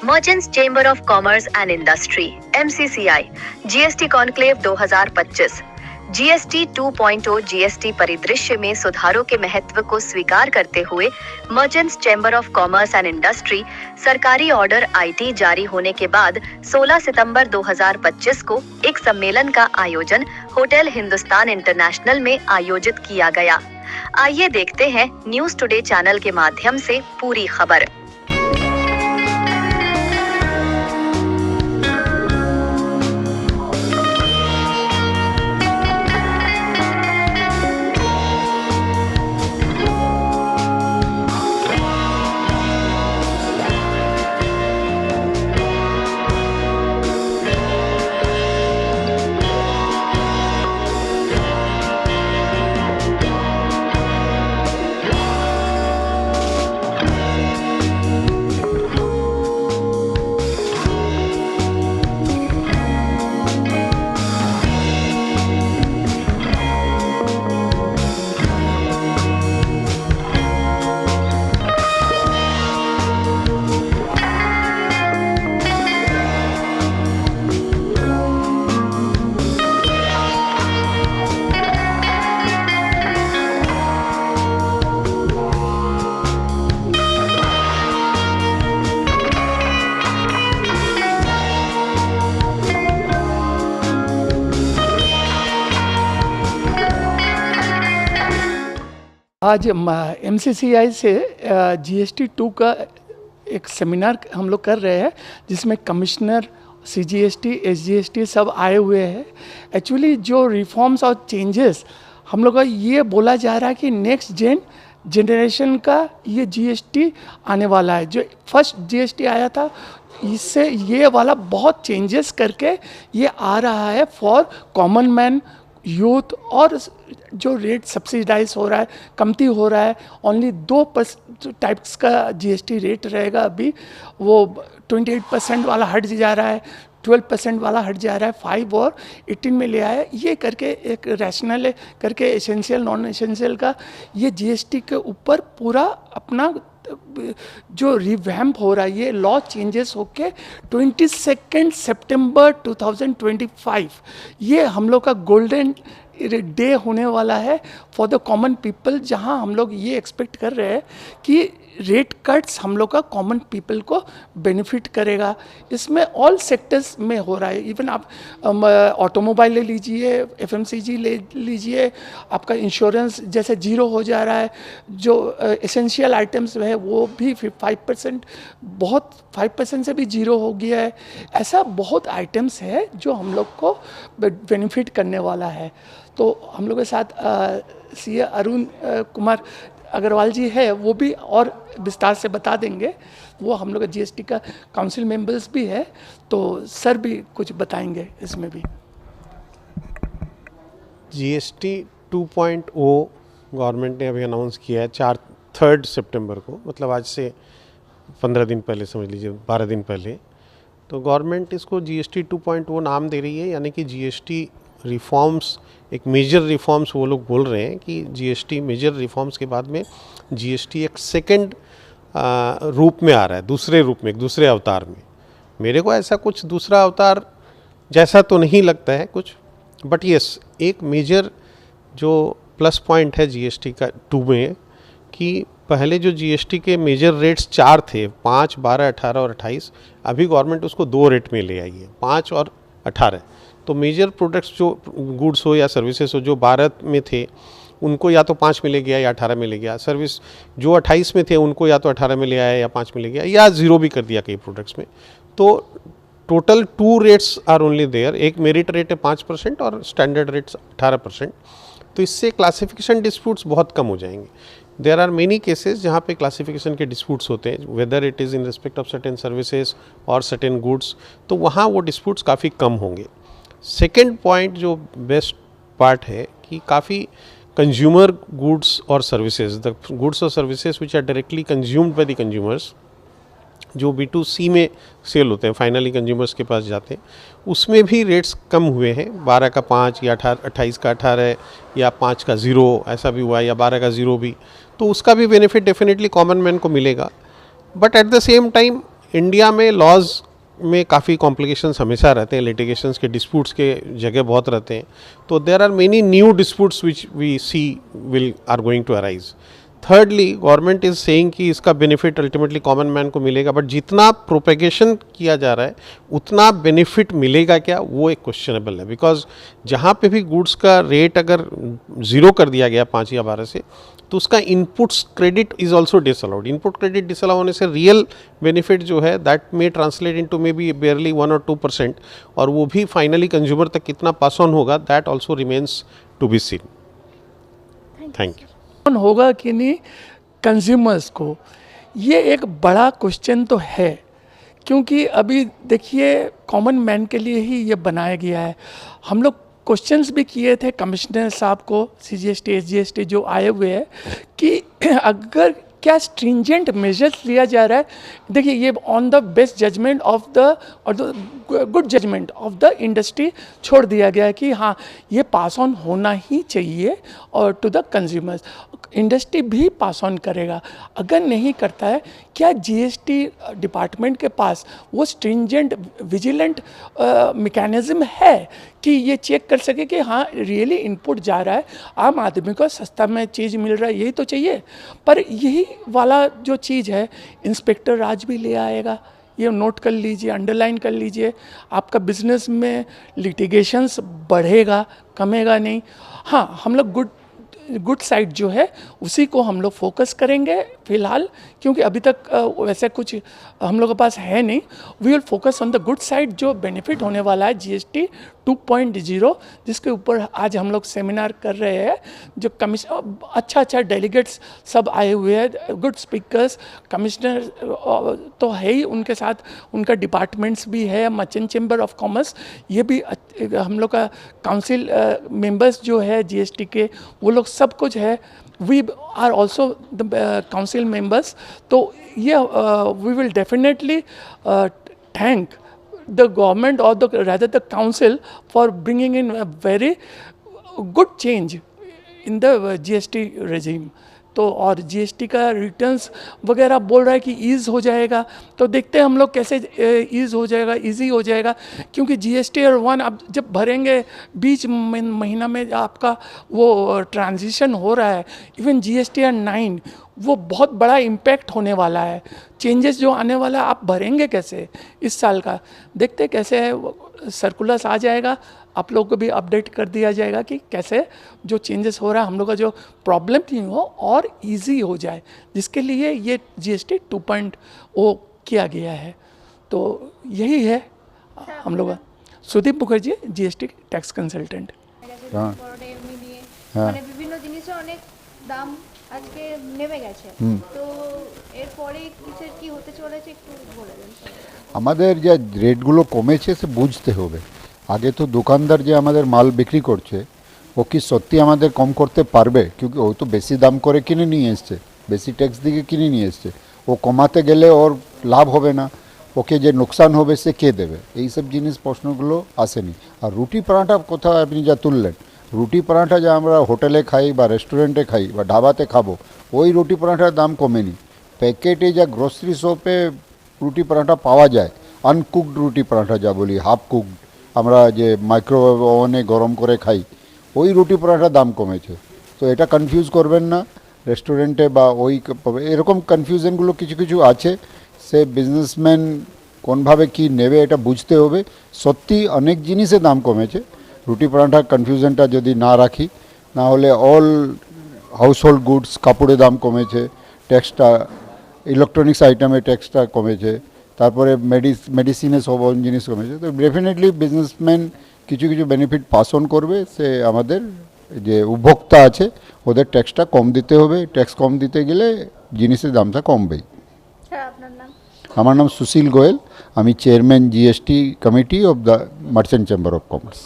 Merchants chamber of commerce and industry (MCCI) GST conclave 2025। GST 2.0 GST परिदृश्य में सुधारों के महत्व को स्वीकार करते हुए merchants chamber of commerce and industry सरकारी ऑर्डर IT जारी होने के बाद 16 सितंबर 2025 को एक सम्मेलन का आयोजन होटल हिंदुस्तान इंटरनेशनल में आयोजित किया गया। आइए देखते हैं न्यूज टुडे चैनल के माध्यम से पूरी खबर। आज MCCI से GST 2 का एक सेमिनार हम लोग कर रहे हैं, जिसमें कमिश्नर, CGST, SGST सब आए हुए हैं। एक्चुअली जो रिफॉर्म्स और चेंजेस हम लोग का ये बोला जा रहा है कि नेक्स्ट जनरेशन का ये GST आने वाला है। जो फर्स्ट GST आया था, इससे ये वाला बहुत चेंजेस करके ये आ रहा है फॉर कॉमन मैन, यूथ, और जो रेट सब्सिडाइज हो रहा है, कमती हो रहा है। ओनली 2 टाइप्स का GST रेट रहेगा। अभी वो 28% वाला हट जा रहा है, 12% वाला हट जा रहा है, 5 और 18 में ले आया। ये करके एक रैशनल करके एसेंशियल नॉन एसेंशियल का ये GST के ऊपर पूरा अपना जो रिवैम्प हो रहा है, ये लॉ चेंजेस होके 22 सितंबर 2025 ये हम लोग का गोल्डन डे होने वाला है फॉर द कॉमन पीपल, जहां हम लोग ये एक्सपेक्ट कर रहे हैं कि रेट कट्स हम लोग का कॉमन पीपल को बेनिफिट करेगा। इसमें ऑल सेक्टर्स में हो रहा है। इवन आप ऑटोमोबाइल ले लीजिए, FMCG ले लीजिए, आपका इंश्योरेंस जैसे जीरो हो जा रहा है। जो एसेंशियल आइटम्स है वो भी 5% बहुत 5% से भी जीरो हो गया है। ऐसा बहुत आइटम्स है जो हम लोग को बेनिफिट करने वाला है। तो हम लोग के साथ CA अरुण कुमार अग्रवाल जी है, वो भी और विस्तार से बता देंगे। वो हम लोग GST का काउंसिल मेंबर्स भी है, तो सर भी कुछ बताएंगे इसमें भी। GST 2.0 गवर्नमेंट ने अभी अनाउंस किया है 3 सितंबर को, मतलब आज से 15 दिन पहले, समझ लीजिए 12 दिन पहले। तो गवर्नमेंट इसको GST 2.0 नाम दे रही है, यानी कि GST रिफॉर्म्स, एक मेजर रिफॉर्म्स वो लोग बोल रहे हैं कि GST मेजर रिफॉर्म्स के बाद में GST एक सेकंड रूप में आ रहा है, दूसरे रूप में, एक दूसरे अवतार में। मेरे को ऐसा कुछ दूसरा अवतार जैसा तो नहीं लगता है कुछ, बट यस, एक मेजर जो प्लस पॉइंट है GST का 2 में, कि पहले जो GST के मेजर रेट्स 4 थे, 5, 12, 18 और 28, अभी गवर्नमेंट उसको 2 रेट में ले आई है, 5 और 18। तो मेजर प्रोडक्ट्स जो गुड्स हो या सर्विसेज हो जो 12 में थे, उनको या तो 5 में ले गया या 18 में ले गया। सर्विस जो 28 में थे, उनको या तो 18 में ले आया या 5 में ले गया, या 0 भी कर दिया कई प्रोडक्ट्स में। तो total 2 rates are only there. एक मेरिट रेट है 5% और स्टैंडर्ड रेट्स 18%। तो इससे क्लासिफिकेशन डिस्प्यूट्स बहुत कम हो जाएंगे। देयर आर मेनी केसेस जहाँ पे क्लासिफिकेशन के डिस्प्यूट्स होते हैं, whether it is in respect of certain services और सर्टेन गुड्स, तो वहाँ वो डिस्प्यूट्स काफ़ी कम होंगे। सेकेंड पॉइंट जो बेस्ट पार्ट है कि काफ़ी कंज्यूमर गुड्स और सर्विसेज, द गुड्स और services which are directly consumed by the consumers, जो B2C में सेल होते हैं, फाइनली कंज्यूमर्स के पास जाते हैं, उसमें भी रेट्स कम हुए हैं। 12 का 5 या 28 का 18 या 5 का 0 ऐसा भी हुआ, या 12 का 0 भी, तो उसका भी बेनिफिट डेफिनेटली कॉमन मैन को मिलेगा। But at the same time India में लॉज में काफ़ी कॉम्प्लिकेशंस हमेशा रहते हैं, लिटिगेशंस के डिस्प्यूट्स के जगह बहुत रहते हैं, तो there are many new disputes which we see will are going to arise. Thirdly, government is saying कि इसका बेनिफिट अल्टीमेटली कॉमन मैन को मिलेगा, बट जितना प्रोपेगेशन किया जा रहा है उतना बेनिफिट मिलेगा क्या, वो एक क्वेश्चनेबल है। बिकॉज जहाँ पे भी गुड्स का रेट अगर ज़ीरो कर दिया गया 5 या 12 से, तो उसका inputs credit is also disallowed. Input credit disallow होने से रियल बेनिफिट जो है that may translate into may be बेयरली 1 और 2%, और वो भी फाइनली कंज्यूमर तक कितना पास ऑन होगा, that also remains to be seen. Thank you. होगा कि नहीं कंज्यूमर्स को, ये एक बड़ा क्वेश्चन तो है, क्योंकि अभी देखिए कॉमन मैन के लिए ही ये बनाया गया है। हम लोग क्वेश्चंस भी किए थे कमिश्नर साहब को, CGST SGST जो आए हुए हैं, कि अगर क्या स्ट्रिंजेंट मेजर्स लिया जा रहा है। देखिए ये on the best judgement of the और the good judgement of the industry छोड़ दिया गया है कि हाँ ये पास ऑन होना ही चाहिए और टू द कंज्यूमर्स। इंडस्ट्री भी पास ऑन करेगा। अगर नहीं करता है, क्या GST डिपार्टमेंट के पास वो स्ट्रिंजेंट विजिलेंट मैकेनिज्म है कि ये चेक कर सके कि हाँ रियली इनपुट जा रहा है, आम आदमी को सस्ता में चीज़ मिल रहा है, यही तो चाहिए। पर यही वाला जो चीज़ है इंस्पेक्टर राज भी ले आएगा। ये नोट कर लीजिए, अंडरलाइन कर लीजिए। आपका बिजनेस में लिटिगेशंस बढ़ेगा, कमेगा नहीं। हाँ, हम लोग गुड साइड जो है उसी को हम लोग फोकस करेंगे फिलहाल, क्योंकि अभी तक वैसे कुछ हम लोग के पास है नहीं। We will focus on the good side जो बेनिफिट होने वाला है GST 2.0, जिसके ऊपर आज हम लोग सेमिनार कर रहे हैं। जो कमिश्नर अच्छा डेलीगेट्स सब आए हुए हैं, गुड स्पीकर्स, कमिश्नर तो है ही, उनके साथ उनका डिपार्टमेंट्स भी है, मर्चेंट चैम्बर ऑफ कॉमर्स, ये भी हम लोग का काउंसिल मेंबर्स जो है GST के, वो लोग सब कुछ है। We are also the council members. तो ये we will definitely thank the government or rather the council for bringing in a very good change in the GST regime। तो और GST का रिटर्न्स वगैरह बोल रहा है कि ईज़ हो जाएगा, तो देखते हैं हम लोग कैसे ईज़ हो जाएगा, ईजी हो जाएगा। क्योंकि GST 1 आप जब भरेंगे, बीच महीना में आपका वो ट्रांजिशन हो रहा है, इवन GST 9 वो बहुत बड़ा इम्पैक्ट होने वाला है। चेंजेस जो आने वाला है, आप भरेंगे कैसे इस साल का, देखते कैसे है। सर्कुलर्स आ जाएगा, आप लोगों को भी अपडेट कर दिया जाएगा कि कैसे जो चेंजेस हो रहा है, हम लोग का जो प्रॉब्लम नहीं हो और इजी हो जाए, जिसके लिए ये GST 2.0 किया गया है। तो यही है हम लोग का। Sudeep Mukherjee, GST tax consultant. हाँ। মানে বিভিন্ন জিনিসের অনেক দাম আজকে নেমে গেছে, তো এরপরে কিসের কি হতে চলেছে একটু বলে দেন। আমাদের যে রেটগুলো কমেছে সে বুঝতে হবে। আগে তো দোকানদার যে আমাদের মাল বিক্রি করছে ও কি সত্যি আমাদের কম করতে পারবে? क्योंकि ও তো বেশি দাম করে কিনে নিয়ে এসছে, বেশি ট্যাক্স দিয়ে কিনে নিয়ে এসছে। ও কমাতে গেলে ওর লাভ হবে না, ওকে যে নোকসান হবে সে কে দেবে? এইসব জিনিস প্রশ্নগুলো আসেনি। আর রুটি পরাঠা কথা আপনি যা তুললেন, রুটি পরাঠা যা আমরা হোটেলে খাই বা রেস্টুরেন্টে খাই বা ধাবাতে খাবো, ওই রুটি পরাঠার দাম কমেনি। প্যাকেটে যা গ্রোসারি শপে রুটি পরাঠা পাওয়া যায়, আনকুকড রুটি পরাঠা যা বলি, হাফ কুকড, আমরা যে মাইক্রোওয়েভ ওভেনে গরম করে খাই, ওই রুটি পরাঠার দাম কমেছে। তো এটা কনফিউজ করবেন না রেস্টুরেন্টে বা ওই এরকম কনফিউশনগুলো কিছু কিছু আছে। সে বিজনেসম্যান কোনভাবে কি নেবে এটা বুঝতে হবে। সত্যি অনেক জিনিসের দাম কমেছে। রুটি পরাঠা কনফিউশনটা যদি না রাখি, না হলে অল হাউসহোল্ড গুডস, কাপড়ের দাম কমেছে, ট্যাক্সটা ইলেকট্রনিক্স আইটেমের ট্যাক্সটা কমেছে, তারপরে মেডিসিনের সব জিনিস কমেছে। তো ডেফিনেটলি বিজনেসম্যান কিছু কিছু বেনিফিট পাস অন করবে। সে আমাদের যে উপভোক্তা আছে ওদের ট্যাক্সটা কম দিতে হবে। ট্যাক্স কম দিতে গেলে জিনিসের দামটা কমবেই। স্যার আপনার নাম? আমার নাম সুশীল গোয়েল, আমি chairman GST committee of the merchant chamber of commerce.